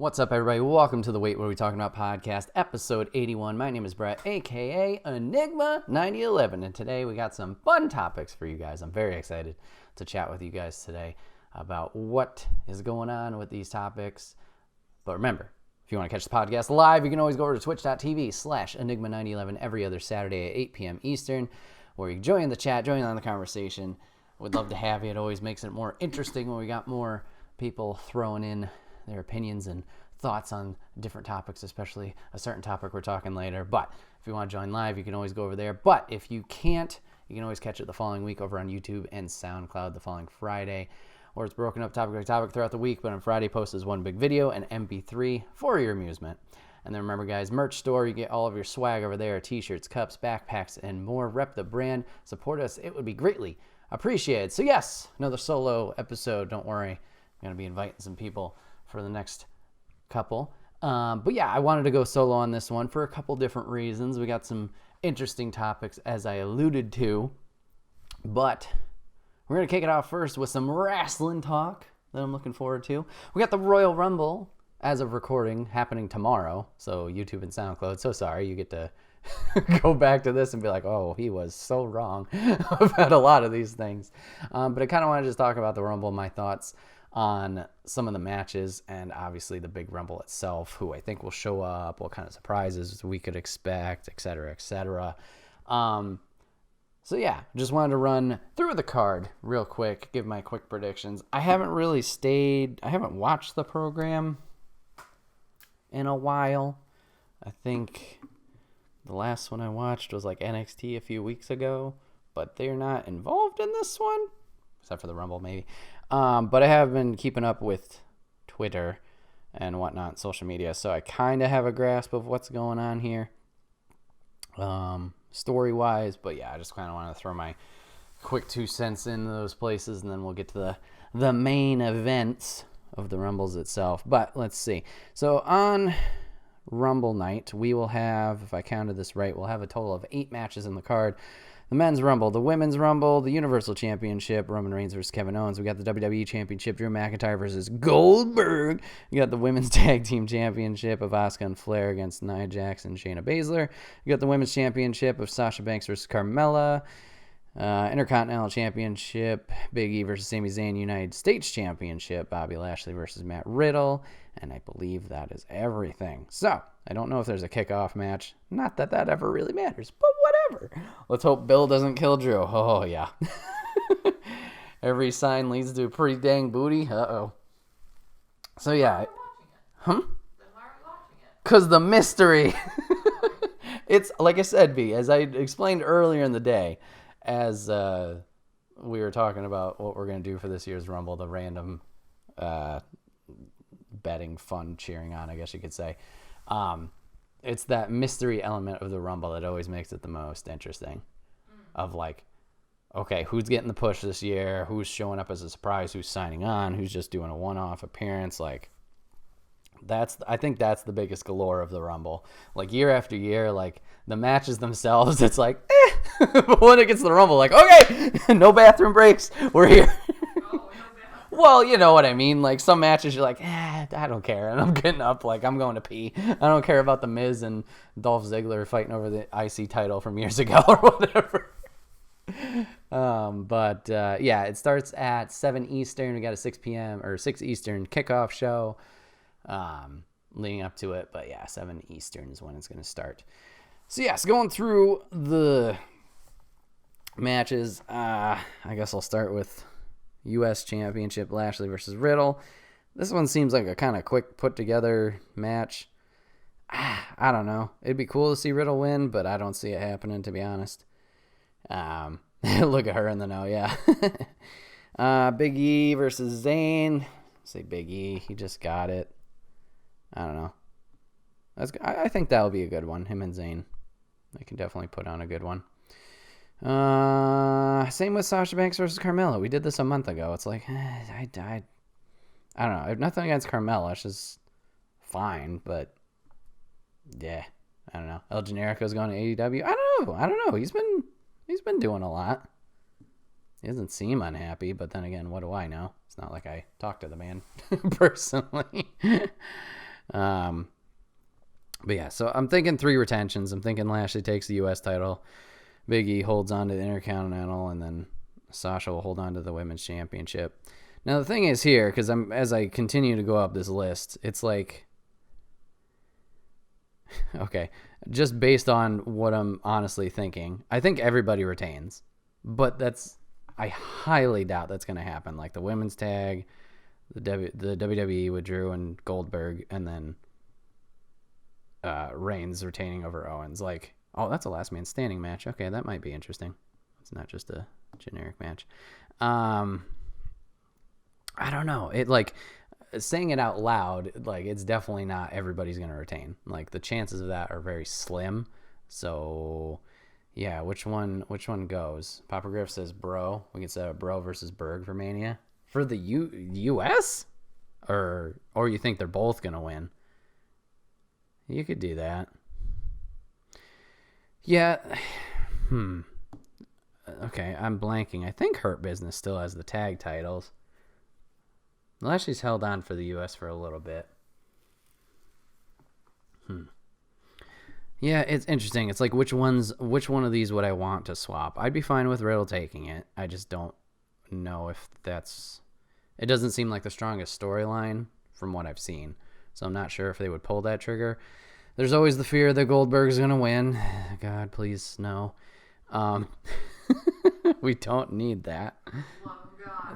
What's up, everybody? Welcome to the Wait What Are We Talking About podcast, episode 81. My name is Bret, aka Enigma 9011, and today we got some fun topics for you guys. I'm very excited to chat with you guys today about what is going on with these topics. But remember, if you want to catch the podcast live, you can always go over to twitch.tv/Enigma9011 every other Saturday at 8 p.m. Eastern, where you can join the chat, join on the conversation. We'd love to have you. It always makes it more interesting when we got more people throwing in their opinions and thoughts on different topics, especially a certain topic we're talking later. But if you want to join live, you can always go over there. But if you can't, you can always catch it the following week over on YouTube and SoundCloud the following Friday, or it's broken up topic by topic throughout the week. But on Friday, post is one big video and MP3 for your amusement. And then remember, guys, merch store, you get all of your swag over there: t-shirts, cups, backpacks, and more. Rep the brand, support us. It would be greatly appreciated. So yes, another solo episode. Don't worry, I'm going to be inviting some people for the next couple. But yeah, I wanted to go solo on this one for a couple different reasons. We got some interesting topics, as I alluded to. But we're going to kick it off first with some wrestling talk that I'm looking forward to. We got the Royal Rumble, as of recording, happening tomorrow. So YouTube and SoundCloud. So sorry, you get to go back to this and be like, oh, he was so wrong about a lot of these things. But I kind of want to just talk about the Rumble, my thoughts on some of the matches, and obviously the big Rumble itself, who I think will show up, what kind of surprises we could expect, etc., etc. So yeah, just wanted to run through the card real quick, give my quick predictions. I haven't watched the program in a while. I think the last one I watched was like NXT a few weeks ago, but they're not involved in this one, except for the Rumble maybe. But I have been keeping up with Twitter and whatnot, social media, so I kind of have a grasp of what's going on here, story-wise. But yeah, I just kind of want to throw my quick 2 cents into those places, and then we'll get to the main events of the Rumbles itself. But let's see. So on Rumble night, we will have, if I counted this right, we'll have a total of 8 matches in the card. The Men's Rumble, the Women's Rumble, the Universal Championship, Roman Reigns versus Kevin Owens. We got the WWE Championship, Drew McIntyre versus Goldberg. You got the Women's Tag Team Championship of Asuka and Flair against Nia Jax and Shayna Baszler. You got the Women's Championship of Sasha Banks versus Carmella. Intercontinental Championship, Big E versus Sami Zayn. United States Championship, Bobby Lashley versus Matt Riddle. And I believe that is everything. So, I don't know if there's a kickoff match. Not that that ever really matters, but whatever. Let's hope Bill doesn't kill Drew. Oh, yeah. Every sign leads to a pretty dang booty. Uh-oh. So, yeah. Then why are we watching it? Because the mystery. It's, like I said, B, as I explained earlier in the day, as we were talking about what we're going to do for this year's Rumble, the random betting, fun, cheering on, I guess you could say. It's that mystery element of the Rumble that always makes it the most interesting. Of like, okay, who's getting the push this year? Who's showing up as a surprise? Who's signing on? Who's just doing a one-off appearance? Like, I think that's the biggest galore of the Rumble. Like, year after year, like, the matches themselves, it's like, but when it gets to the Rumble, like, okay, no bathroom breaks, we're here. Well, you know what I mean. Like, some matches you're like, I don't care, and I'm getting up, like, I'm going to pee. I don't care about The Miz and Dolph Ziggler fighting over the IC title from years ago or whatever. Yeah, it starts at 7 Eastern. We got a 6 p.m. or 6 Eastern kickoff show leading up to it. But yeah, 7 Eastern is when it's going to start. So yes, going through the matches, I guess I'll start with U.S. Championship, Lashley versus Riddle. This one seems like a kind of quick put-together match. I don't know. It'd be cool to see Riddle win, but I don't see it happening, to be honest. Look at her in the know, yeah. Big E versus Zayn. Say Big E. He just got it. I don't know. I think that'll be a good one. Him and Zayn. They can definitely put on a good one. Same with Sasha Banks versus Carmella. We did this a month ago. It's like, I don't know. I have nothing against Carmella. She's fine, but yeah, I don't know. El Generico's going to AEW. I don't know. He's been doing a lot. He doesn't seem unhappy, but then again, what do I know? It's not like I talk to the man personally. But yeah, so I'm thinking 3 retentions. I'm thinking Lashley takes the U.S. title, Big E holds on to the Intercontinental, and then Sasha will hold on to the Women's Championship. Now the thing is here, because as I continue to go up this list, it's like, okay, just based on what I'm honestly thinking, I think everybody retains, but I highly doubt that's going to happen. Like the women's tag, the WWE with Drew and Goldberg, and then Reigns retaining over Owens. Like, oh, that's a last man standing match. Okay, that might be interesting. It's not just a generic match. I don't know. It, like, saying it out loud, like, it's definitely not everybody's going to retain. Like, the chances of that are very slim. So, yeah, which one goes? Papa Griff says Bro. We can set up Bro versus Berg for Mania. For the U.S.? Or you think they're both going to win? You could do that. Yeah. Okay, I'm blanking. I think Hurt Business still has the tag titles. Lashley's held on for the U.S. for a little bit. Yeah, it's interesting. It's like which one of these would I want to swap? I'd be fine with Riddle taking it. I just don't know if that's... It doesn't seem like the strongest storyline from what I've seen. So I'm not sure if they would pull that trigger. There's always the fear that Goldberg's going to win. God, please, no. We don't need that.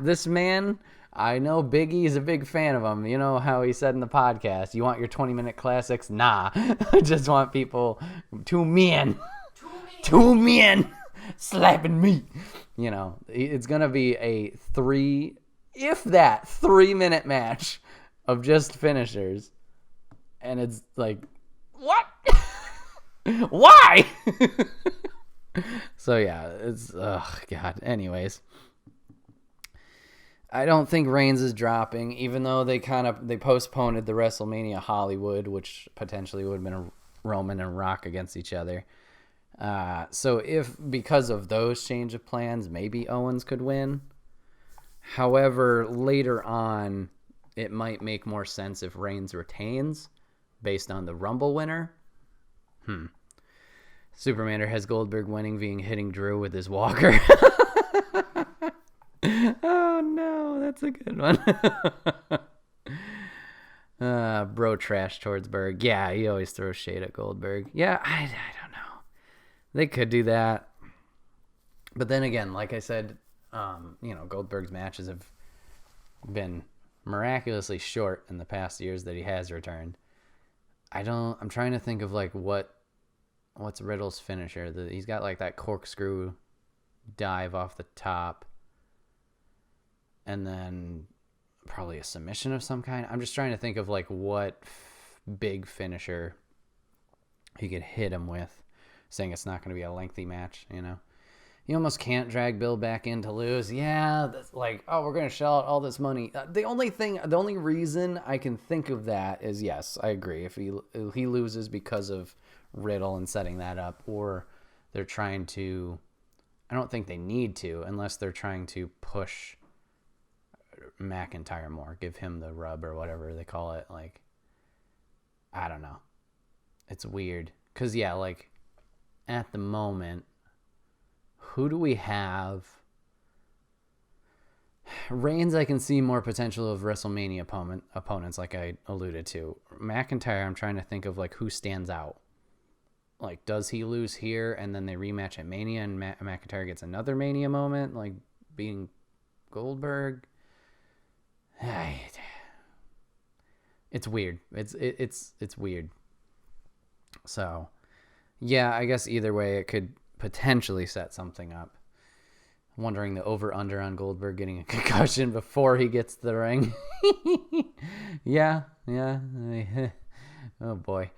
This man, I know Big E's a big fan of him. You know how he said in the podcast, you want your 20-minute classics? Nah. I just want people, two men slapping me. You know, it's going to be a 3-minute match of just finishers. And it's like, what? Why? So yeah, it's God. Anyways, I don't think Reigns is dropping, even though they postponed the WrestleMania Hollywood, which potentially would have been a Roman and Rock against each other. So if because of those change of plans, maybe Owens could win. However, later on, it might make more sense if Reigns retains based on the Rumble winner. Supermander has Goldberg winning via hitting Drew with his walker. Oh, no. That's a good one. Bro trash towards Berg. Yeah, he always throws shade at Goldberg. Yeah, I don't know. They could do that. But then again, like I said, Goldberg's matches have been miraculously short in the past years that he has returned. I'm trying to think of like what's Riddle's finisher. He's got like that corkscrew dive off the top, and then probably a submission of some kind. I'm just trying to think of like what big finisher he could hit him with, saying it's not going to be a lengthy match. You almost can't drag Bill back in to lose. Yeah, that's like, oh, we're going to shell out all this money. The only reason I can think of that is, yes, I agree. If he loses because of Riddle and setting that up, or they're trying to, I don't think they need to, unless they're trying to push McIntyre more, give him the rub or whatever they call it. Like, I don't know. It's weird. Because, yeah, like, at the moment, who do we have? Reigns, I can see more potential of WrestleMania opponents, like I alluded to. McIntyre, I'm trying to think of like who stands out. Like, does he lose here and then they rematch at Mania and McIntyre gets another Mania moment, like being Goldberg? It's weird. It's weird. So, yeah, I guess either way it could potentially set something up. I'm wondering the over-under on Goldberg getting a concussion before he gets to the ring. Yeah. Oh, boy.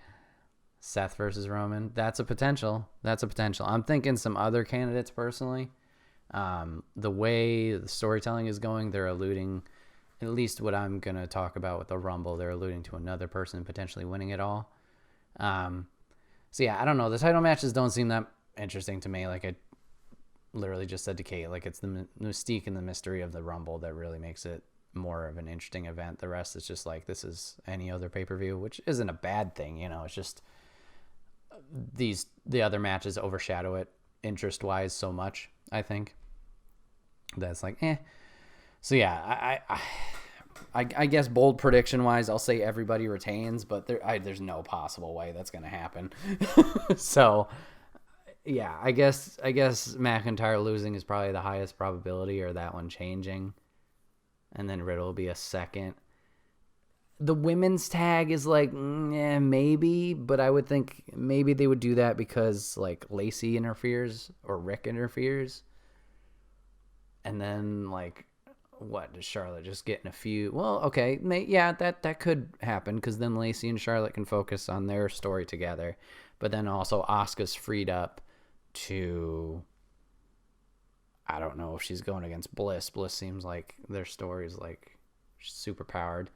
Seth versus Roman. That's a potential. I'm thinking some other candidates personally. The way the storytelling is going, they're alluding, at least what I'm going to talk about with the Rumble, they're alluding to another person potentially winning it all. So, yeah, I don't know. The title matches don't seem that interesting to me. Like I literally just said to Kate, like it's the mystique and the mystery of the Rumble that really makes it more of an interesting event. The rest is just like, this is any other pay-per-view, which isn't a bad thing. It's just the other matches overshadow it interest-wise so much, I think. That's like, eh. So yeah, I guess bold prediction-wise, I'll say everybody retains, but there's no possible way that's going to happen. So yeah, I guess McIntyre losing is probably the highest probability, or that one changing. And then Riddle will be a second. The women's tag is like, maybe, but I would think maybe they would do that because like Lacey interferes or Rick interferes. And then like, what does Charlotte just get in a few? Well, okay, yeah, that could happen because then Lacey and Charlotte can focus on their story together. But then also Asuka's freed up to, I don't know if she's going against Bliss. Bliss seems like their story is like super powered.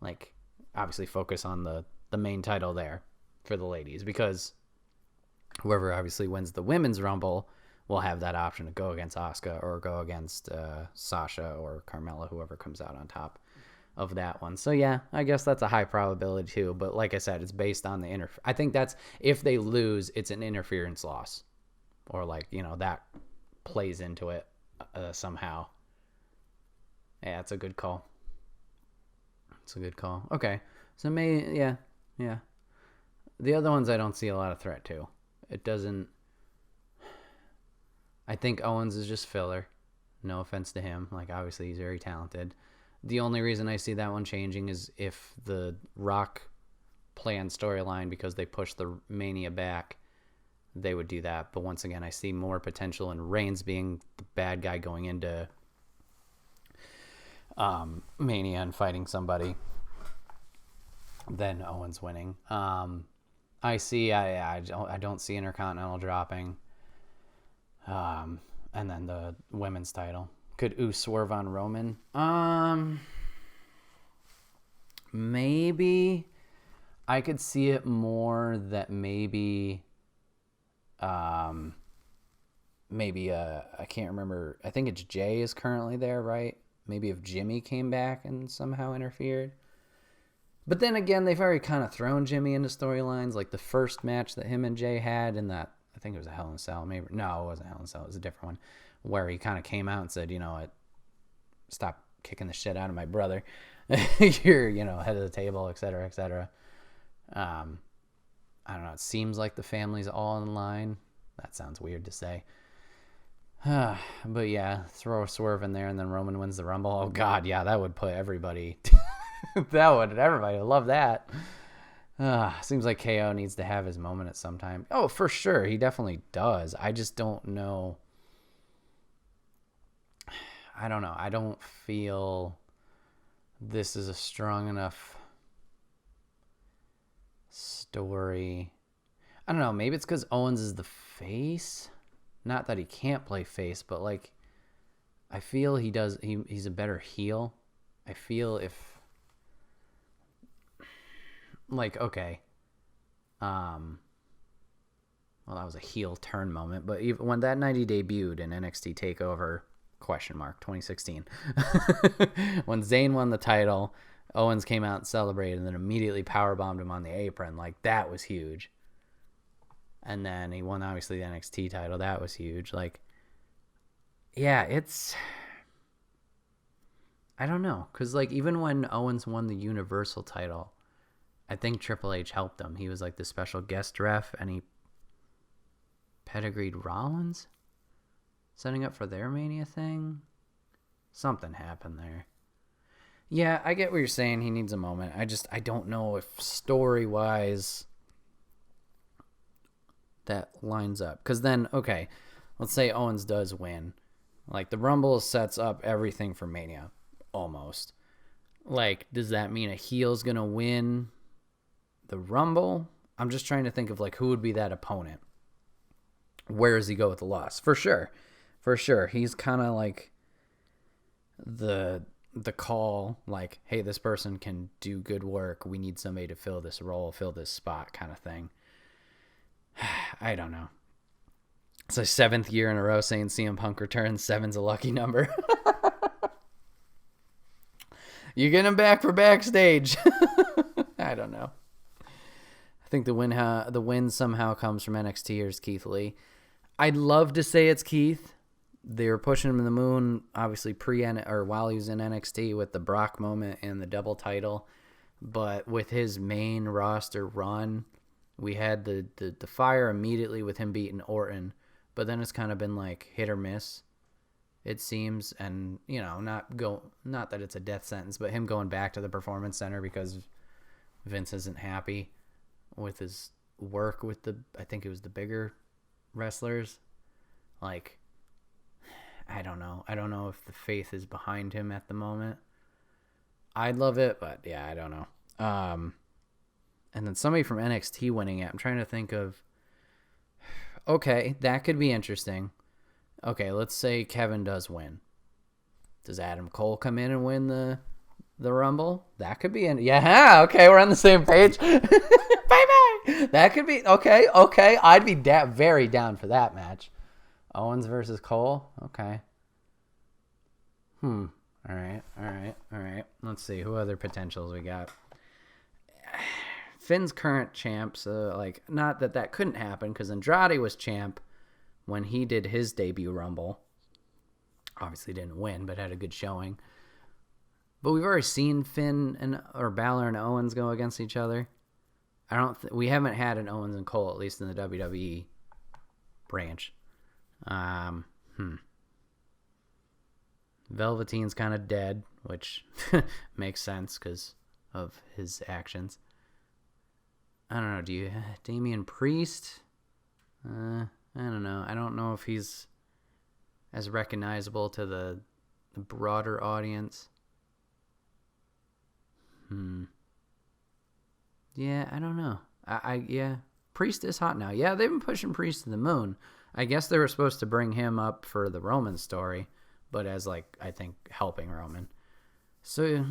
Like, obviously focus on the main title there for the ladies, because whoever obviously wins the women's Rumble will have that option to go against Asuka or go against Sasha or Carmella, whoever comes out on top of that one. So yeah, I guess that's a high probability too. But like I said, it's based on the I think that's, if they lose, it's an interference loss, or like, that plays into it somehow. Yeah, it's a good call. It's a good call. Okay, so yeah. The other ones I don't see a lot of threat to. It doesn't. I think Owens is just filler. No offense to him. Like, obviously he's very talented. The only reason I see that one changing is if the Rock planned storyline, because they pushed the Mania back, they would do that. But once again, I see more potential in Reigns being the bad guy going into Mania and fighting somebody than Owens winning. I don't see Intercontinental dropping. And then the women's title. Could Uso swerve on Roman? Maybe. I could see it more that maybe I can't remember. I think it's Jay is currently there, right? Maybe if Jimmy came back and somehow interfered. But then again, they've already kind of thrown Jimmy into storylines. Like the first match that him and Jay had in that, I think it was a Hell in a Cell. Maybe, no, it wasn't Hell in a Cell. It was a different one, where he kind of came out and said, stop kicking the shit out of my brother. You're, head of the table, et cetera, et cetera. I don't know. It seems like the family's all in line. That sounds weird to say. But yeah, throw a swerve in there and then Roman wins the Rumble. Oh God, yeah, that would put everybody. Everybody would love that. Seems like KO needs to have his moment at some time. Oh, for sure, he definitely does. I just don't know. I don't know. I don't feel this is a strong enough story. I don't know. Maybe it's because Owens is the face. Not that he can't play face, but like, I feel he does. He's a better heel. I feel if, like, okay, well, that was a heel turn moment. But even when that 90 debuted in NXT Takeover (2016), when Zayn won the title, Owens came out and celebrated, and then immediately powerbombed him on the apron. Like, that was huge. And then he won, obviously, the NXT title. That was huge. Like, yeah, it's, I don't know. Because, like, even when Owens won the Universal title, I think Triple H helped him. He was, like, the special guest ref, and he pedigreed Rollins, setting up for their Mania thing. Something happened there. Yeah, I get what you're saying. He needs a moment. I don't know if story-wise that lines up. Because then, okay, let's say Owens does win. Like, the Rumble sets up everything for Mania, almost. Like, does that mean a heel's going to win the Rumble? I'm just trying to think of, like, who would be that opponent. Where does he go with the loss? For sure. He's kind of like the call, like, hey, this person can do good work. We need somebody to fill this role, fill this spot kind of thing. I don't know. It's the 7th year in a row saying CM Punk returns. 7's a lucky number. You get him back for backstage. I don't know. I think the win somehow comes from NXT or Keith Lee. I'd love to say it's Keith. They were pushing him to the moon, obviously while he was in NXT with the Brock moment and the double title. But with his main roster run, we had the fire immediately with him beating Orton. But then it's kind of been like hit or miss, it seems. And, not that it's a death sentence, but him going back to the Performance Center because Vince isn't happy with his work with I think it was the bigger wrestlers. Like, I don't know. I don't know if the faith is behind him at the moment. I'd love it, but yeah, I don't know. And then somebody from NXT winning it. I'm trying to think of. Okay, that could be interesting. Okay, let's say Kevin does win. Does Adam Cole come in and win the Rumble? That could be yeah. Okay, we're on the same page. Bye. That could be okay. I'd be very down for that match. Owens versus Cole. Okay. All right. Let's see who other potentials we got. Finn's current champ, so not that couldn't happen because Andrade was champ when he did his debut Rumble. Obviously didn't win, but had a good showing. But we've already seen Finn or Balor and Owens go against each other. We haven't had an Owens and Cole, at least in the WWE branch. Velveteen's kind of dead, which makes sense because of his actions. I don't know. Do you Damian Priest? I don't know. I don't know if he's as recognizable to the broader audience. Yeah, I don't know. Yeah, Priest is hot now. Yeah, they've been pushing Priest to the moon. I guess they were supposed to bring him up for the Roman story, but as I think helping Roman. So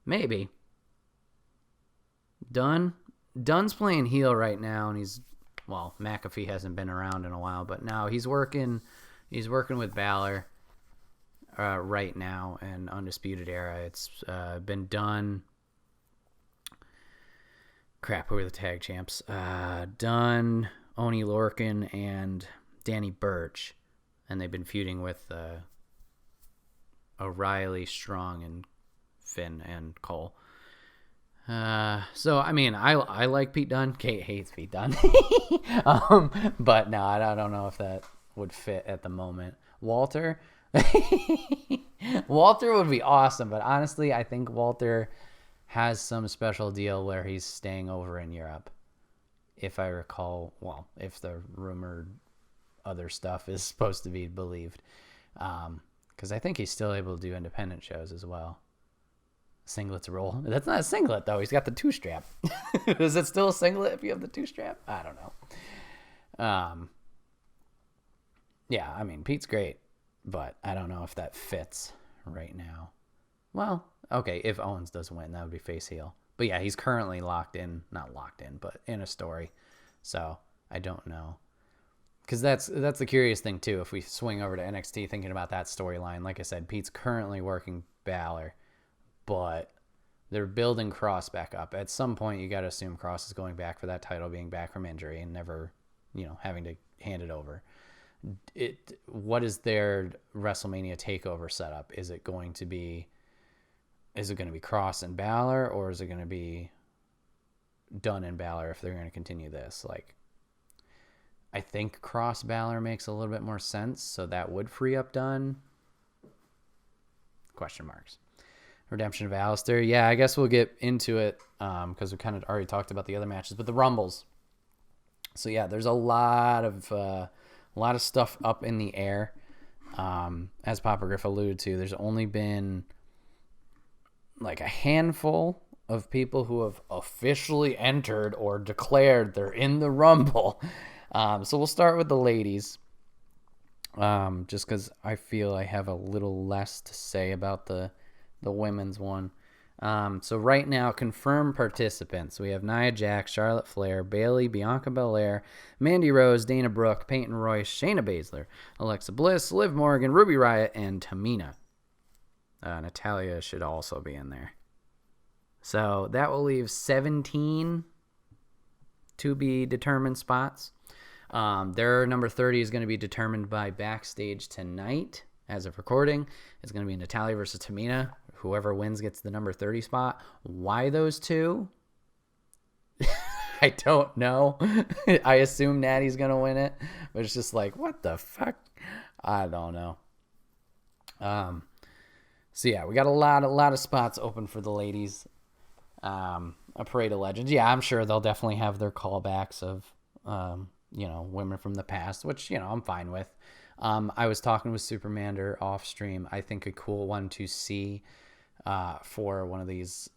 maybe. Dunn's playing heel right now, and McAfee hasn't been around in a while, but now he's working with Balor right now in Undisputed Era. It's been done. Crap, who are the tag champs? Dunn, Oney Lorcan, and Danny Burch, and they've been feuding with O'Reilly, Strong, and Finn and Cole. So I mean, I like Pete Dunne. Kate hates Pete Dunne. But no, I don't know if that would fit at the moment. Walter would be awesome, but honestly, I think Walter has some special deal where he's staying over in Europe. If I recall, if the rumored other stuff is supposed to be believed. Because I think he's still able to do independent shows as well. Singlets roll. That's not a singlet, though. He's got the two-strap. Is it still a singlet if you have the two-strap? I don't know. Yeah, I mean, Pete's great, but I don't know if that fits right now. Well, okay, if Owens does win, that would be face heel. But yeah, he's currently not locked in, but in a story. So I don't know. Because that's the curious thing, too. If we swing over to NXT thinking about that storyline, like I said, Pete's currently working Balor, but they're building Cross back up. At some point, you got to assume Cross is going back for that title, being back from injury and never, having to hand it over. What is their WrestleMania takeover setup? Is it going to be Cross and Balor, or is it going to be Dunn and Balor if they're going to continue this? I think Cross Balor makes a little bit more sense, so that would free up Dunn. Question marks. Redemption of Alistair. Yeah, I guess we'll get into it because we kind of already talked about the other matches, but the Rumbles. So yeah, there's a lot of stuff up in the air. As Papa Griff alluded to, there's only been a handful of people who have officially entered or declared they're in the Rumble. So we'll start with the ladies, just because I feel I have a little less to say about the women's one. So right now, confirmed participants. We have Nia Jax, Charlotte Flair, Bayley, Bianca Belair, Mandy Rose, Dana Brooke, Peyton Royce, Shayna Baszler, Alexa Bliss, Liv Morgan, Ruby Riott, and Tamina. Natalia should also be in there. So that will leave 17 to be determined spots. Their number 30 is going to be determined by Backstage tonight. As of recording, it's going to be Natalia versus Tamina. Whoever wins gets the number 30 spot. Why those two? I don't know. I assume Natty's going to win it, but it's just like, what the fuck? I don't know. So yeah, we got a lot of spots open for the ladies. A Parade of Legends. Yeah, I'm sure they'll definitely have their callbacks of, women from the past, which, I'm fine with. I was talking with Supermander off stream. I think a cool one to see for one of these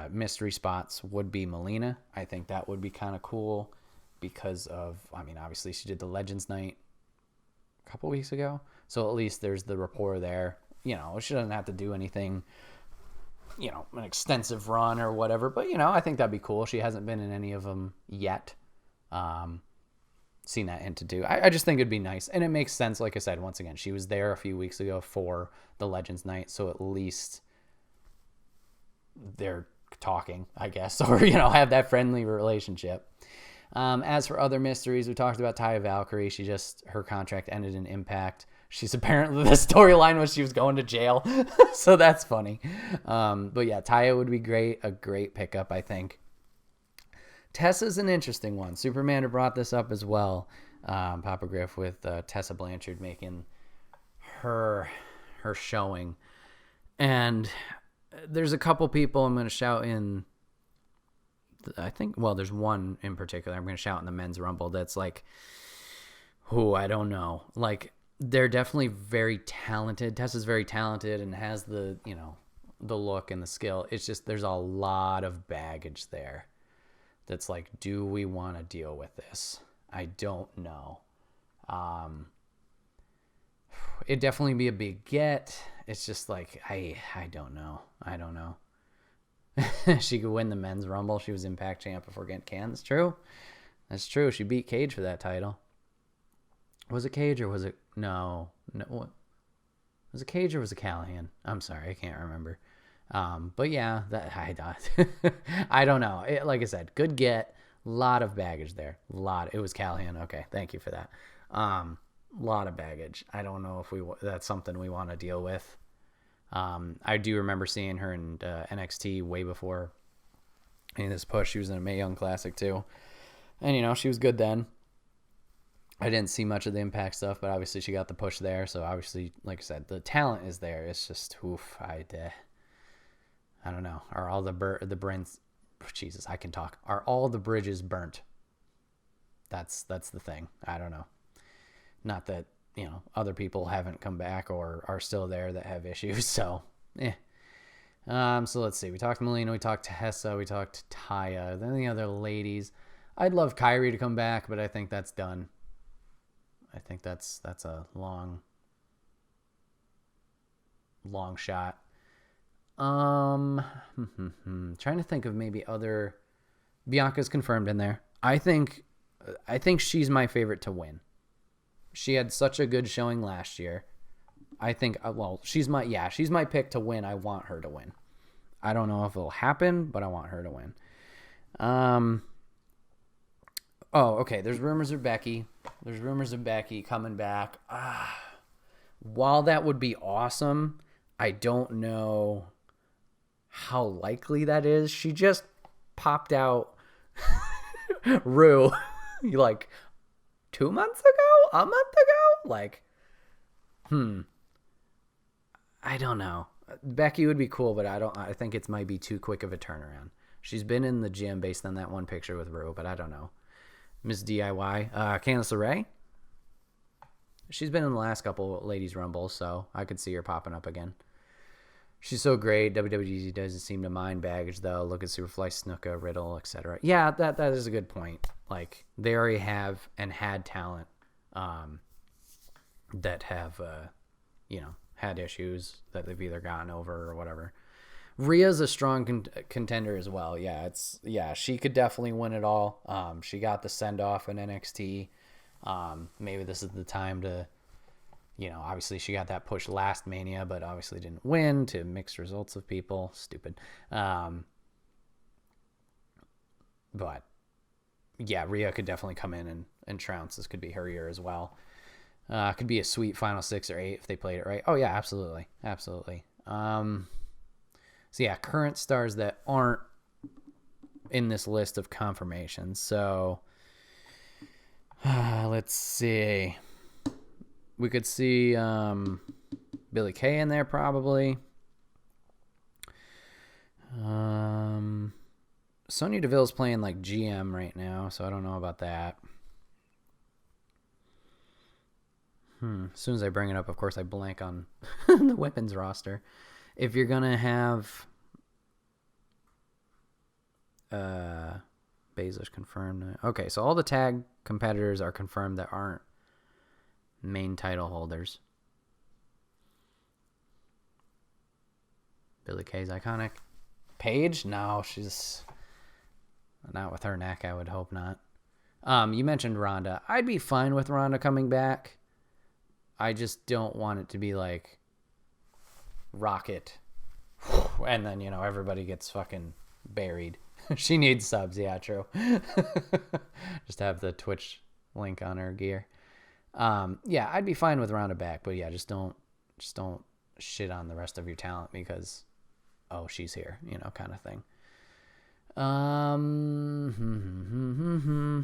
mystery spots would be Melina. I think that would be kind of cool because of, obviously she did the Legends Night a couple weeks ago. So at least there's the rapport there. She doesn't have to do anything, an extensive run or whatever. But, I think that'd be cool. She hasn't been in any of them yet. Seen that into do. I just think it'd be nice. And it makes sense. Like I said, once again, she was there a few weeks ago for the Legends Night. So at least they're talking, I guess, or, have that friendly relationship. As for other mysteries, we talked about Taya Valkyrie. Her contract ended in Impact. She's apparently, the storyline was she was going to jail. So that's funny. But yeah, Taya would be great. A great pickup, I think. Tessa's an interesting one. Supermander brought this up as well. Papa Griff with Tessa Blanchard making her showing. And there's a couple people I'm going to shout in. I think, there's one in particular I'm going to shout in the men's rumble that's like, I don't know. Like, they're definitely very talented. Tessa's very talented and has the look and the skill. It's just there's a lot of baggage there. That's like, do we want to deal with this? I don't know. It'd definitely be a big get. It's just like, I don't know. She could win the men's rumble. She was Impact champ before getting canned. That's true. She beat Cage for that title. Was it Cage or was it... No. What? Was it Cage or was it Callahan? I'm sorry. I can't remember. But yeah, I don't know. Like I said, good get. Lot of baggage there. It was Callahan. Okay. Thank you for that. Lot of baggage. I don't know if that's something we want to deal with. I do remember seeing her in NXT way before in this push. She was in a Mae Young Classic too. And, she was good then. I didn't see much of the Impact stuff, but obviously she got the push there. So obviously, like I said, the talent is there. It's just, I don't know. Are all the Brents? Jesus, I can talk. Are all the bridges burnt? That's the thing. I don't know. Not that, other people haven't come back or are still there that have issues. So, so let's see. We talked Melina, we talked Tessa, we talked Taya. Then the other ladies. I'd love Kyrie to come back, but I think that's done. I think that's a long shot. Trying to think of maybe other. Bianca's confirmed in there. I think she's my favorite to win. She had such a good showing last year. I think, she's my pick to win. I want her to win. I don't know if it'll happen, but I want her to win. Okay. There's rumors of Becky. Coming back. While that would be awesome, I don't know how likely that is. She just popped out Rue like 2 months ago, a month ago. Like, I don't know. Becky would be cool, but I think it might be too quick of a turnaround. She's been in the gym based on that one picture with Rue, but I don't know. Miss DIY, Candice LeRae. She's been in the last couple ladies rumbles, so I could see her popping up again. She's so great. WWE doesn't seem to mind baggage, though. Look at Superfly, Snuka, Riddle, etc. Yeah, that is a good point. Like, they already have and had talent that have, had issues that they've either gotten over or whatever. Rhea's a strong contender as well. Yeah, she could definitely win it all. She got the send-off in NXT. Maybe this is the time to, obviously she got that push last Mania, but obviously didn't win to mixed results of people. Stupid. But yeah, Rhea could definitely come in and trounce. This could be her year as well. Could be a sweet final 6 or 8 if they played it right. Oh yeah, absolutely. Absolutely. So yeah, current stars that aren't in this list of confirmations. So let's see. We could see Billie Kay in there probably. Sonya Deville's playing like GM right now, so I don't know about that. As soon as I bring it up, of course, I blank on the women's roster. If you're going to have Baszler's confirmed. Okay, so all the tag competitors are confirmed that aren't main title holders. Billie Kay's iconic. Paige? No, she's not with her neck. I would hope not. You mentioned Ronda. I'd be fine with Ronda coming back. I just don't want it to be like Rocket. And then, everybody gets fucking buried. She needs subs. Yeah, true. Just have the Twitch link on her gear. Yeah, I'd be fine with Ronda back, but yeah, just don't shit on the rest of your talent because, oh, she's here, kind of thing.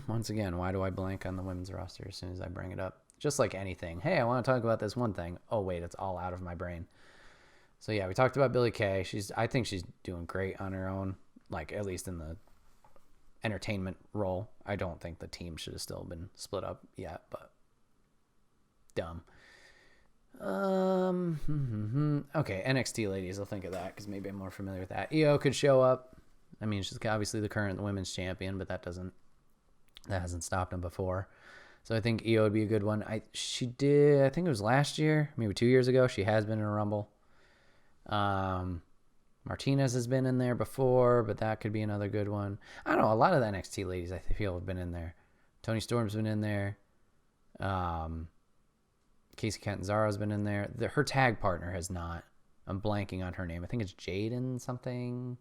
Once again, why do I blank on the women's roster as soon as I bring it up? Just like anything. Hey, I want to talk about this one thing. Oh, wait, it's all out of my brain. So yeah, we talked about Billie Kay. I think she's doing great on her own, like at least in the entertainment role. I don't think the team should have still been split up yet, but dumb. Okay, NXT ladies, I'll think of that because maybe I'm more familiar with that. Io could show up. I mean, she's obviously the current women's champion, but that hasn't stopped him before. So I think Io would be a good one. I think it was last year, maybe 2 years ago. She has been in a Rumble. Martinez has been in there before, but that could be another good one. I don't know. A lot of the NXT ladies I feel have been in there. Toni Storm's been in there. Casey Catanzaro's been in there. Her tag partner has not. I'm blanking on her name. I think it's Jaden something.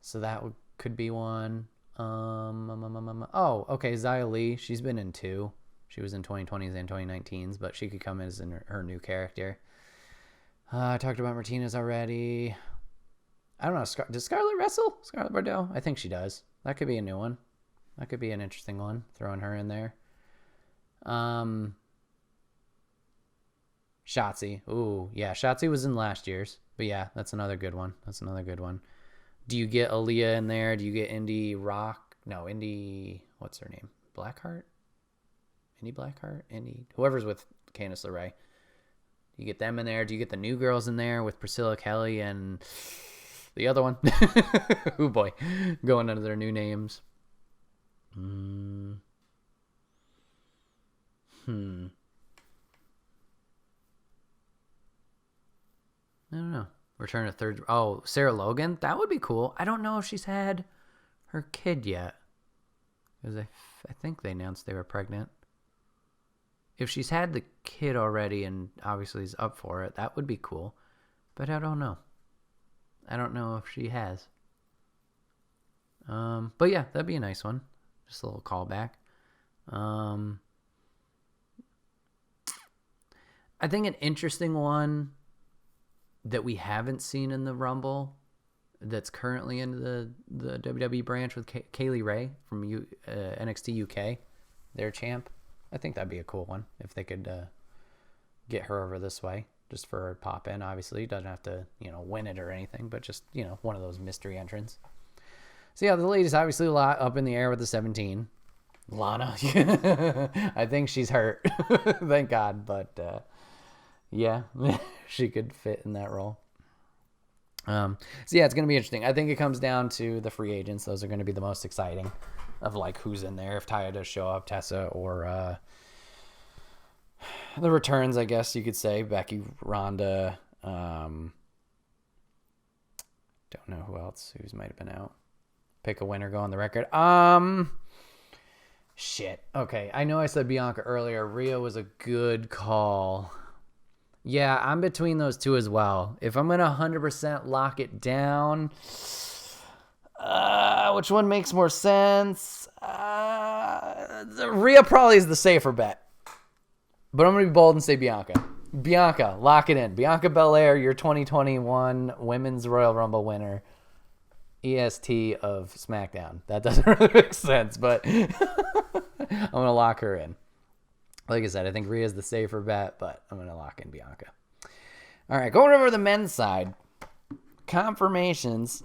So that could be one. Oh, okay. Xia Li. She's been in 2. She was in 2020s and 2019s, but she could come as in her new character. I talked about Martinez already. I don't know. Does Scarlett wrestle? Scarlett Bordeaux? I think she does. That could be a new one. That could be an interesting one. Throwing her in there. Shotzi. Ooh, yeah. Shotzi was in last year's. But yeah, that's another good one. Do you get Aaliyah in there? Do you get Indy Rock? No, Indy... What's her name? Blackheart? Indy Blackheart? Whoever's with Candice LeRae. You get them in there. Do you get the new girls in there with Priscilla Kelly and the other one? Oh boy, going under their new names. I don't know. Return to third. Oh, Sarah Logan. That would be cool. I don't know if she's had her kid yet, because I think they announced they were pregnant. If she's had the kid already and obviously is up for it, that would be cool. But I don't know. I don't know if she has. But yeah, that'd be a nice one. Just a little callback. I think an interesting one that we haven't seen in the Rumble that's currently in the WWE branch with Kaylee Ray from NXT UK, their champ. I think that'd be a cool one if they could get her over this way, just for her pop in. Obviously, doesn't have to win it or anything, but just one of those mystery entrants. So yeah, the ladies obviously a lot up in the air with the 17. Lana, I think she's hurt, thank God, but yeah, she could fit in that role. So yeah, it's gonna be interesting. I think it comes down to the free agents; those are going to be the most exciting. Of like who's in there, if Taya does show up, Tessa, or the returns, I guess you could say, Becky, Ronda, don't know who else, who's might have been out. Pick a winner, go on the record. Shit. Okay, I know I said Bianca earlier. Rhea was a good call. Yeah, I'm between those two as well. If I'm going to 100% lock it down, which one makes more sense? Rhea probably is the safer bet. But I'm going to be bold and say Bianca. Bianca, lock it in. Bianca Belair, your 2021 Women's Royal Rumble winner. EST of SmackDown. That doesn't really make sense, but I'm going to lock her in. Like I said, I think Rhea's the safer bet, but I'm going to lock in Bianca. All right, going over to the men's side. Confirmations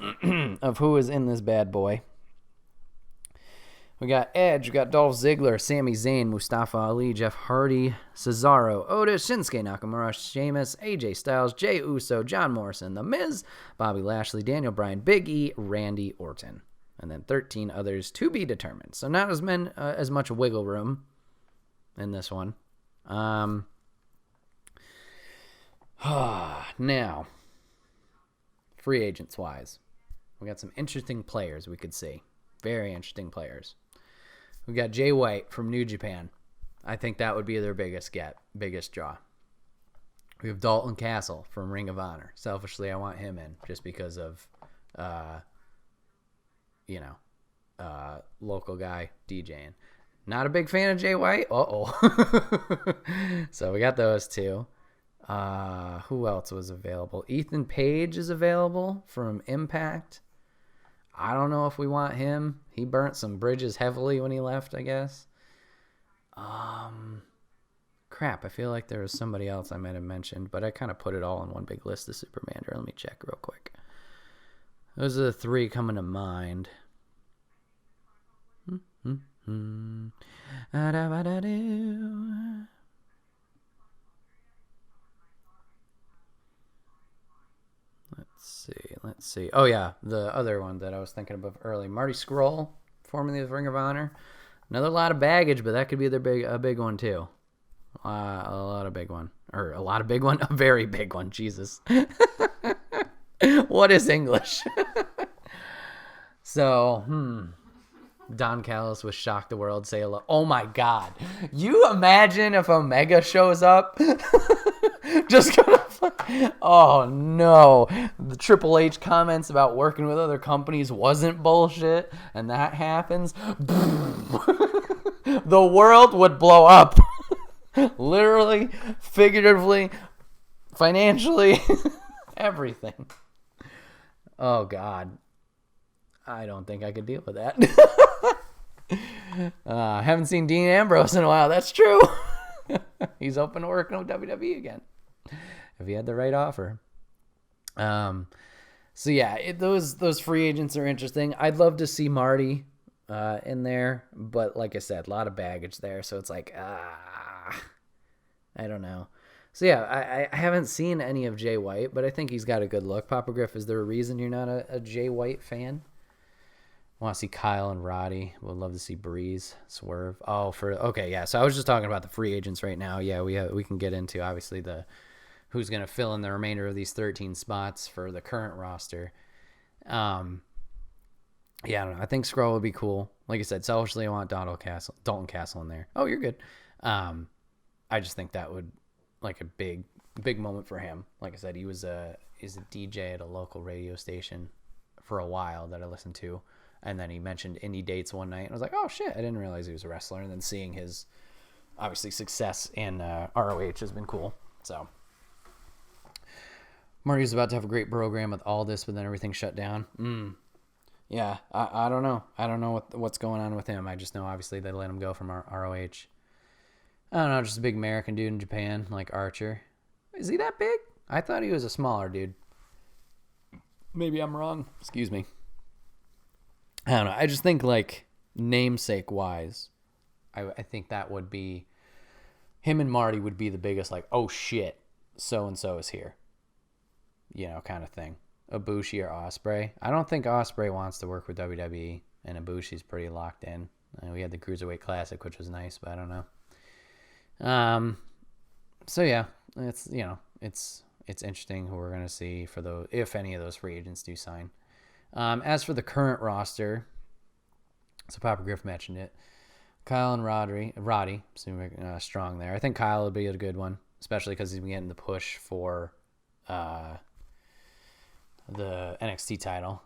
of who is in this bad boy. We got Edge, we got Dolph Ziggler, Sami Zayn, Mustafa Ali, Jeff Hardy, Cesaro, Otis, Shinsuke Nakamura, Sheamus, AJ Styles, Jey Uso, John Morrison, The Miz, Bobby Lashley, Daniel Bryan, Big E, Randy Orton. And then 13 others to be determined. So not as much wiggle room in this one. Now, free agents wise, we got some interesting players we could see. Very interesting players. We got Jay White from New Japan. I think that would be their biggest draw. We have Dalton Castle from Ring of Honor. Selfishly, I want him in just because of, local guy DJing. Not a big fan of Jay White. So we got those two. Who else was available? Ethan Page is available from Impact. I don't know if we want him. He burnt some bridges heavily when he left, I guess. Crap, I feel like there was somebody else I might have mentioned, but I kind of put it all in one big list of Supermander. Let me check real quick. Those are the three coming to mind. Let's see. Oh, yeah, the other one that I was thinking of early. Marty Scurll, formerly of Ring of Honor. Another lot of baggage, but that could be a big one, too. A lot of big one. Or a lot of big one? A very big one. Jesus. What is English? So, Don Callis was shocked the world. Say hello. Oh, my God. You imagine if Omega shows up? Just gonna. Oh no! The Triple H comments about working with other companies wasn't bullshit, and that happens. The world would blow up. Literally, figuratively, financially, everything. Oh God. I don't think I could deal with that. I haven't seen Dean Ambrose in a while. That's true. He's open to working with WWE again if he had the right offer. So yeah, those free agents are interesting. I'd love to see Marty in there, but like I said, a lot of baggage there. So it's like, I don't know. So yeah, I haven't seen any of Jay White, but I think he's got a good look. Papa Griff, is there a reason you're not a Jay White fan? I want to see Kyle and Roddy. Would love to see Breeze, Swerve. Okay, yeah. So I was just talking about the free agents right now. Yeah, we can get into obviously the who's going to fill in the remainder of these 13 spots for the current roster. Yeah, I don't know. I think Scroll would be cool. Like I said, selfishly, I want Dalton Castle in there. Oh, you're good. I just think that would like a big moment for him. Like I said, he's a DJ at a local radio station for a while that I listened to. And then he mentioned indie dates one night. And I was like, oh, shit, I didn't realize he was a wrestler. And then seeing his, obviously, success in ROH has been cool. So, Marty's about to have a great program with all this, but then everything shut down. Yeah, I don't know. I don't know what's going on with him. I just know, obviously, they let him go from ROH. I don't know, just a big American dude in Japan, like Archer. Is he that big? I thought he was a smaller dude. Maybe I'm wrong. Excuse me. I don't know. I just think, like, namesake-wise, I think that would be... Him and Marty would be the biggest, like, oh, shit, so-and-so is here. You know, kind of thing. Ibushi or Ospreay. I don't think Ospreay wants to work with WWE, and Ibushi's pretty locked in. We had the Cruiserweight Classic, which was nice, but I don't know. So, yeah, it's interesting who we're going to see for those, if any of those free agents do sign. As for the current roster, so Papa Griff mentioned it, Kyle and Roddy, assuming strong there. I think Kyle would be a good one, especially because he's been getting the push for the NXT title.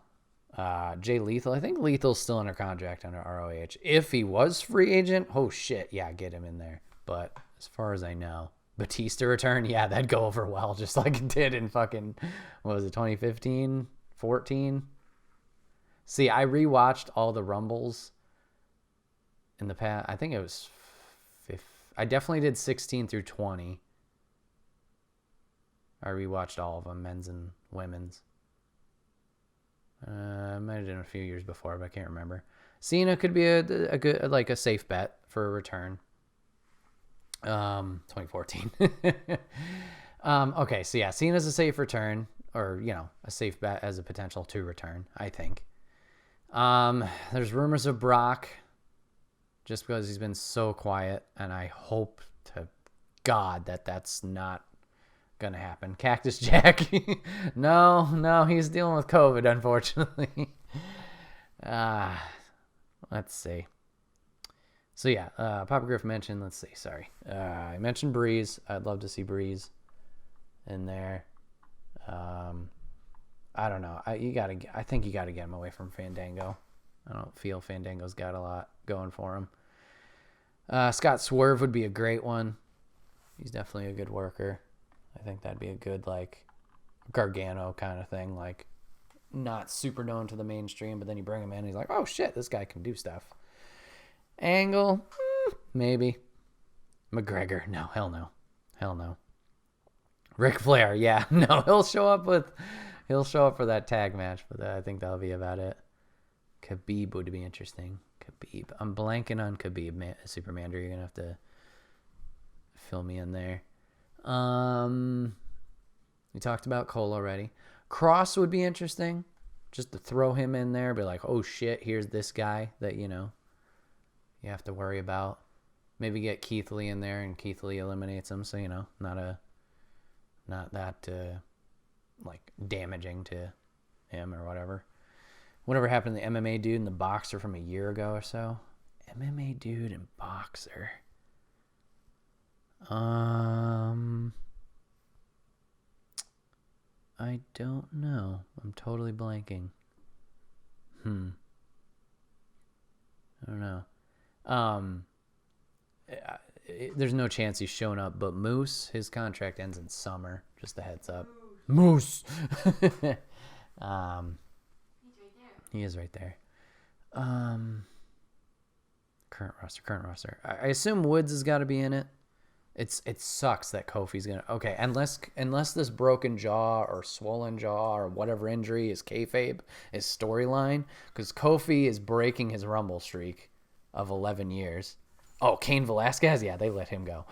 Jay Lethal, I think Lethal's still under contract under ROH. If he was free agent, oh shit, yeah, get him in there. But as far as I know, Batista return, yeah, that'd go over well, just like it did in fucking, what was it, 2015, 14? See, I rewatched all the Rumbles in the past. I think it was I definitely did 16 through 20. I rewatched all of them, men's and women's. I might have done a few years before, but I can't remember. Cena could be a good, like a safe bet for a return. 2014. Okay, so yeah, Cena's a safe return, or a safe bet as a potential to return, I think. There's rumors of Brock, just because he's been so quiet, and I hope to God that that's not gonna happen. Cactus Jack. no, he's dealing with COVID, unfortunately. Let's see. So yeah, Papa Griff mentioned, let's see, sorry. I mentioned Breeze. I'd love to see Breeze in there. I don't know. I think you gotta get him away from Fandango. I don't feel Fandango's got a lot going for him. Scott Swerve would be a great one. He's definitely a good worker. I think that'd be a good, like, Gargano kind of thing. Like, not super known to the mainstream, but then you bring him in and he's like, oh shit, this guy can do stuff. Angle, maybe. McGregor, no, hell no. Ric Flair, yeah, no, he'll show up for that tag match, but I think that'll be about it. Khabib would be interesting. Khabib, I'm blanking on Khabib. Superman, you're gonna have to fill me in there. We talked about Cole already. Cross would be interesting, just to throw him in there, be like, oh shit, here's this guy that you have to worry about. Maybe get Keith Lee in there, and Keith Lee eliminates him, so not that like damaging to him or whatever. Whatever happened to the MMA dude and the boxer from a year ago or so? MMA dude and boxer. I don't know. I'm totally blanking. I don't know. There's no chance he's showing up, but Moose, his contract ends in summer. Just a heads up. Moose. He's right there. He is right there. Current roster. I assume Woods has got to be in it. It sucks that Kofi's gonna. Okay, unless this broken jaw or swollen jaw or whatever injury is kayfabe, is storyline, because Kofi is breaking his Rumble streak of 11 years. Oh, Cain Velasquez, yeah, they let him go.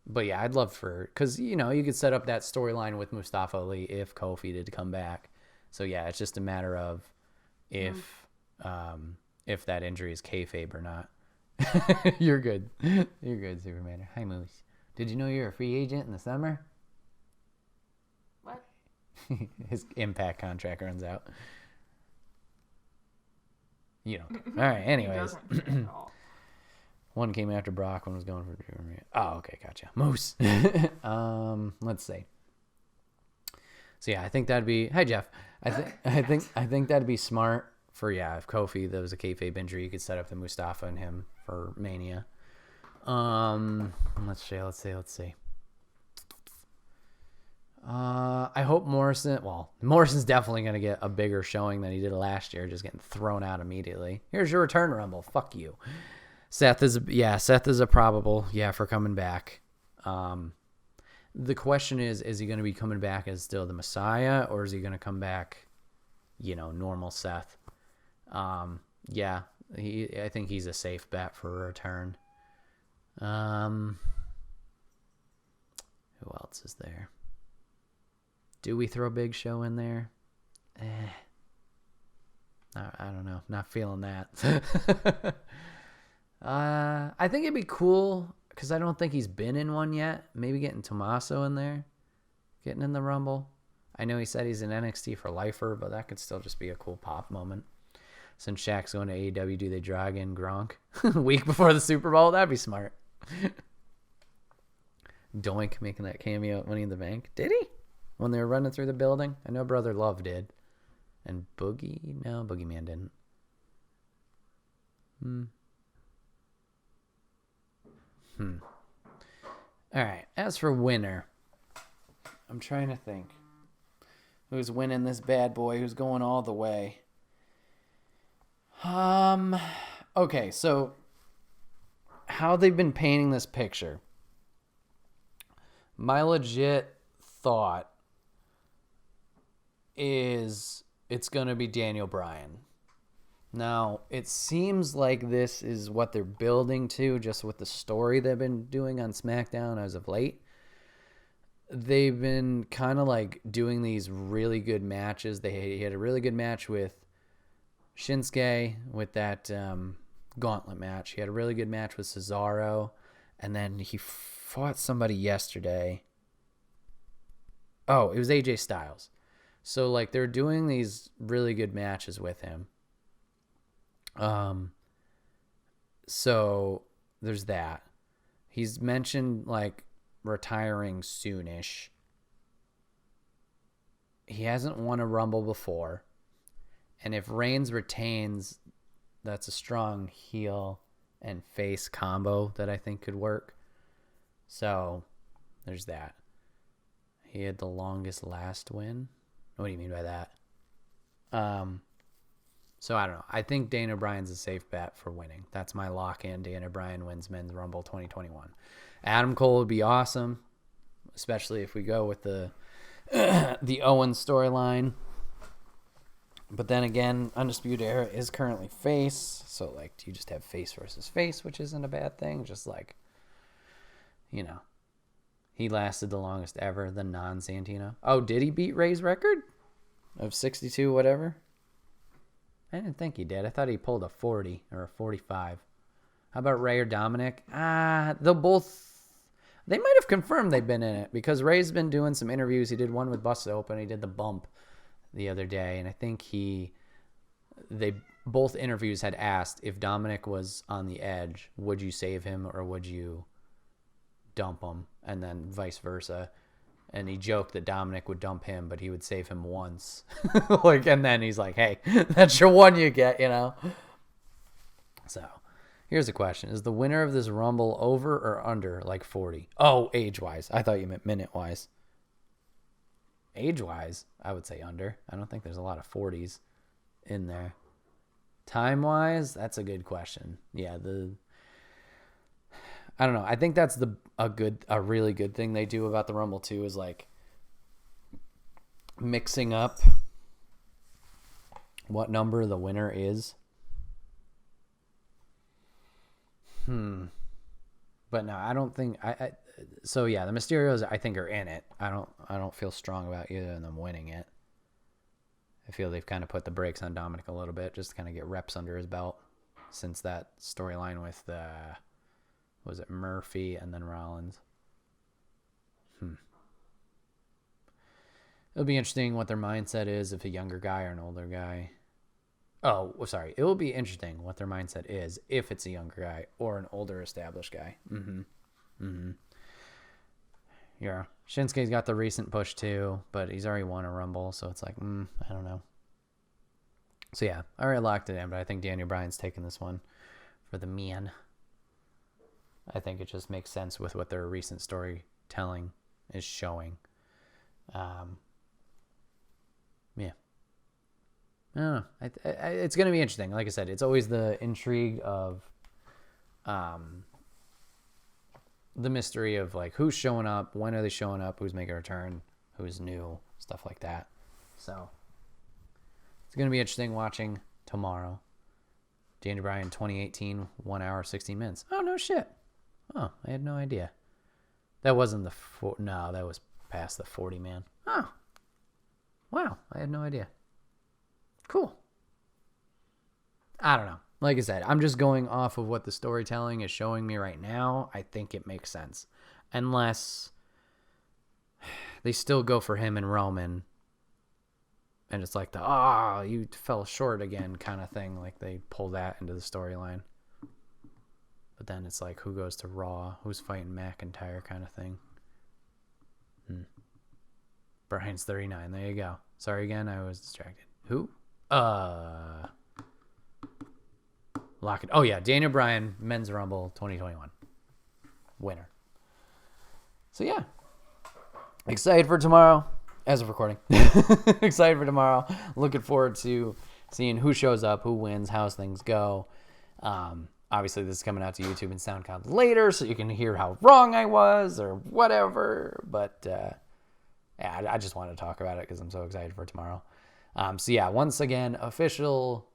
But yeah, I'd love because you could set up that storyline with Mustafa Ali if Kofi did come back. So yeah, it's just a matter of if that injury is kayfabe or not. You're good. You're good, Superman. Hi, Moose. Did you know you're a free agent in the summer? What? His Impact contract runs out. All right, anyways. One came after Brock, one was going for Jeremy. Oh, okay, gotcha. Moose. Let's see. So yeah, I think that'd be. Hi, Jeff. I think that'd be smart for if Kofi, there was a kayfabe injury, you could set up the Mustafa and him for Mania. Let's see. I hope Morrison. Well, Morrison's definitely gonna get a bigger showing than he did last year, just getting thrown out immediately. Here's your return, Rumble. Fuck you. Seth is a probable for coming back. The question is he going to be coming back as still the Messiah, or is he going to come back, normal Seth? I think he's a safe bet for a return. Who else is there? Do we throw Big Show in there? I don't know. Not feeling that. I think it'd be cool because I don't think he's been in one yet. Maybe getting Tommaso in there, getting in the Rumble. I know he said he's an NXT for lifer, but that could still just be a cool pop moment. since Shaq's going to AEW, do they drag in Gronk a week before the Super Bowl? That'd be smart. Doink making that cameo at Money in the Bank. Did he? When they were running through the building? I know Brother Love did. And Boogie? No, Boogeyman didn't. All right. As for winner, I'm trying to think. Who's winning this bad boy? Who's going all the way? Okay, so how they've been painting this picture. My legit thought is it's going to be Daniel Bryan. Now, it seems like this is what they're building to, just with the story they've been doing on SmackDown as of late. They've been kind of like doing these really good matches. He had a really good match with Shinsuke with that gauntlet match. He had a really good match with Cesaro. And then he fought somebody yesterday. Oh, it was AJ Styles. So, like, they're doing these really good matches with him. So there's that. He's mentioned, like, retiring soonish. He hasn't won a Rumble before. And if Reigns retains, that's a strong heel and face combo that I think could work. So there's that. He had the longest last win. What do you mean by that? So I don't know. I think Daniel Bryan's a safe bet for winning. That's my lock-in. Daniel Bryan wins Men's Rumble 2021. Adam Cole would be awesome, especially if we go with the the Owen storyline. But then again, Undisputed Era is currently face. So, like, do you just have face versus face, which isn't a bad thing? Just like, you know, he lasted the longest ever, the non-Santino. Oh, did he beat Ray's record of 62 whatever? I didn't think he did. I thought he pulled a 40 or a 45. How about Ray or Dominic? They might have confirmed they've been in it because Ray's been doing some interviews. He did one with Busted Open. He did the bump the other day. And I think both interviews had asked if Dominic was on the edge, would you save him or would you dump him? And then vice versa. And he joked that Dominic would dump him, but he would save him once. And then he's like, hey, that's your one you get, you know? So here's a question. Is the winner of this Rumble over or under like 40? Oh, age-wise. I thought you meant minute-wise. Age-wise, I would say under. I don't think there's a lot of 40s in there. Time-wise, that's a good question. Yeah, I don't know. I think that's a really good thing they do about the Rumble too is like mixing up what number the winner is. But no, I don't think so yeah, the Mysterios I think are in it. I don't feel strong about either of them winning it. I feel they've kind of put the brakes on Dominic a little bit just to kind of get reps under his belt since that storyline with was it Murphy and then Rollins? It'll be interesting what their mindset is if a younger guy or an older guy. Oh, sorry. It will be interesting what their mindset is if it's a younger guy or an older established guy. Yeah. Shinsuke's got the recent push too, but he's already won a Rumble, so it's like, I don't know. So yeah, I already locked it in, but I think Daniel Bryan's taking this one for the men. I think it just makes sense with what their recent storytelling is showing. Yeah. I don't know. It's going to be interesting. Like I said, it's always the intrigue of the mystery of like who's showing up, when are they showing up, who's making a return, who's new, stuff like that. So it's going to be interesting watching tomorrow. Daniel Bryan 2018, 1 hour, 16 minutes. Oh, no shit. Oh, I had no idea. That wasn't no, that was past the 40 man. Oh, wow. I had no idea. Cool. I don't know. Like I said, I'm just going off of what the storytelling is showing me right now. I think it makes sense. Unless they still go for him and Roman And it's like you fell short again kind of thing. Like they pull that into the storyline. But then it's like, who goes to Raw? Who's fighting McIntyre kind of thing. Brian's 39. There you go. Sorry again, I was distracted. Who? Lock it. Oh, yeah. Daniel Bryan, Men's Rumble 2021. Winner. So, yeah. Excited for tomorrow. As of recording. Excited for tomorrow. Looking forward to seeing who shows up, who wins, how things go. Obviously, this is coming out to YouTube and SoundCloud later, so you can hear how wrong I was or whatever. But, yeah, I just wanted to talk about it because I'm so excited for tomorrow. So, yeah, once again, official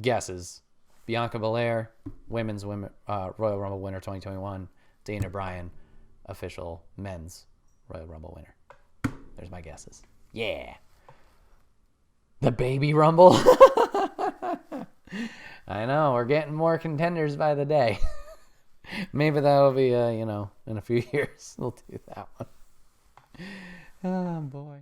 guesses. Bianca Belair, Women's Royal Rumble winner 2021. Dana Bryan, official Men's Royal Rumble winner. There's my guesses. Yeah. The Baby Rumble. I know, we're getting more contenders by the day. Maybe that'll be, in a few years. We'll do that one. Oh, boy.